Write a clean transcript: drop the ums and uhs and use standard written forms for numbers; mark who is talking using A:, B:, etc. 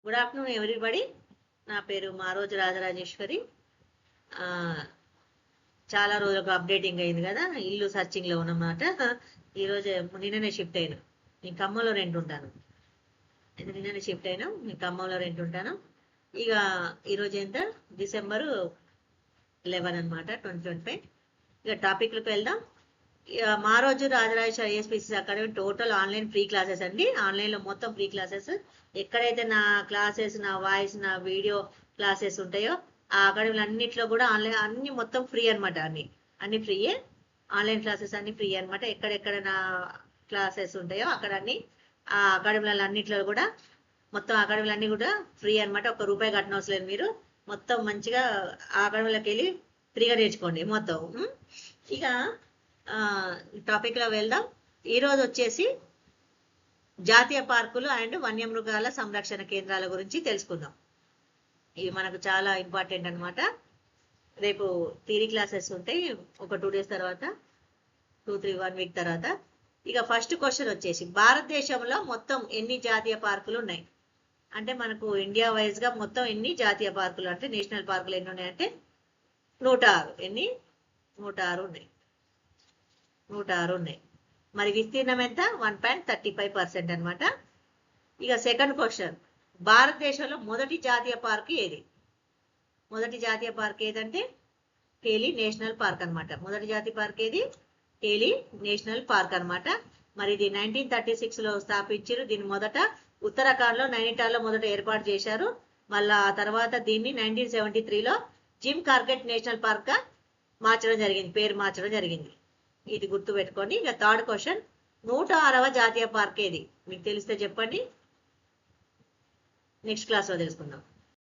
A: Good afternoon everybody. నా పేరు మారోజు రాజరాజేశ్వరి. చాలా రోజులకు అప్డేటింగ్ అయింది కదా, ఇల్లు సర్చింగ్లో ఉన్నమాట. ఈరోజు నిన్ననే షిఫ్ట్ అయినా. నేను ఖమ్మంలో రెంట్ ఉంటాను. నిన్ననే షిఫ్ట్ అయినా, నేను ఖమ్మంలో రెంట్ ఉంటాను. ఇక ఈరోజు ఎంత, డిసెంబర్ 11 అనమాట, 2025. ఇక టాపిక్లకు వెళ్దాం. మా రోజు Rajarajeshwari ISPC academy total online free classes అండి. ఆన్లైన్లో మొత్తం ఫ్రీ క్లాసెస్. ఎక్కడైతే నా క్లాసెస్, నా వాయిస్, నా వీడియో క్లాసెస్ ఉంటాయో ఆ అకాడమీలు అన్నింటిలో కూడా ఆన్లైన్ అన్ని మొత్తం ఫ్రీ అనమాట. అన్ని ఫ్రీయే. ఆన్లైన్ క్లాసెస్ అన్ని ఫ్రీ అనమాట. ఎక్కడెక్కడ నా క్లాసెస్ ఉంటాయో అక్కడ అన్ని ఆ అకాడమీలలో అన్నింటిలో కూడా మొత్తం అకాడమీలు అన్ని కూడా ఫ్రీ అనమాట. ₹1 కట్టనవసరం లేదు. మీరు మొత్తం మంచిగా ఆ అకాడమీలోకి వెళ్ళి ఫ్రీగా నేర్చుకోండి మొత్తం. ఇక టాపిక్లో వెళ్దాం. ఈరోజు వచ్చేసి జాతీయ పార్కులు అండ్ వన్యమృగాల సంరక్షణ కేంద్రాల గురించి తెలుసుకుందాం. ఇవి మనకు చాలా ఇంపార్టెంట్ అనమాట. రేపు థియరీ క్లాసెస్ ఉంటాయి, ఒక 2 days తర్వాత, 1 week తర్వాత. ఇక ఫస్ట్ క్వశ్చన్ వచ్చేసి, భారతదేశంలో మొత్తం ఎన్ని జాతీయ పార్కులు ఉన్నాయి అంటే, మనకు ఇండియా వైజ్గా మొత్తం ఎన్ని జాతీయ పార్కులు అంటే నేషనల్ పార్కులు ఎన్ని ఉన్నాయంటే 106. ఎన్ని? 106 ఉన్నాయి. 106 ఉన్నాయి. మరి విస్తీర్ణం ఎంత? 1.35% అనమాట. ఇక సెకండ్ క్వశ్చన్, భారతదేశంలో మొదటి జాతీయ పార్క్ ఏది? మొదటి జాతీయ పార్క్ ఏదంటే కేలి నేషనల్ పార్క్ అనమాట. మొదటి జాతీయ పార్క్ ఏది? కేలి నేషనల్ పార్క్ అనమాట. మరి ఇది 1936లో స్థాపించారు. దీన్ని మొదట ఉత్తరాఖండ్లో నైనిటాల్లో మొదట ఏర్పాటు చేశారు. మళ్ళా ఆ తర్వాత దీన్ని 1973లో జిమ్ కార్బెట్ నేషనల్ పార్క్ మార్చడం జరిగింది, పేరు మార్చడం జరిగింది. ఇది గుర్తు పెట్టుకోండి. ఇక థర్డ్ క్వశ్చన్, 106వ జాతీయ పార్క్ ఏది? మీకు తెలిస్తే చెప్పండి, నెక్స్ట్ క్లాస్లో తెలుసుకుందాం.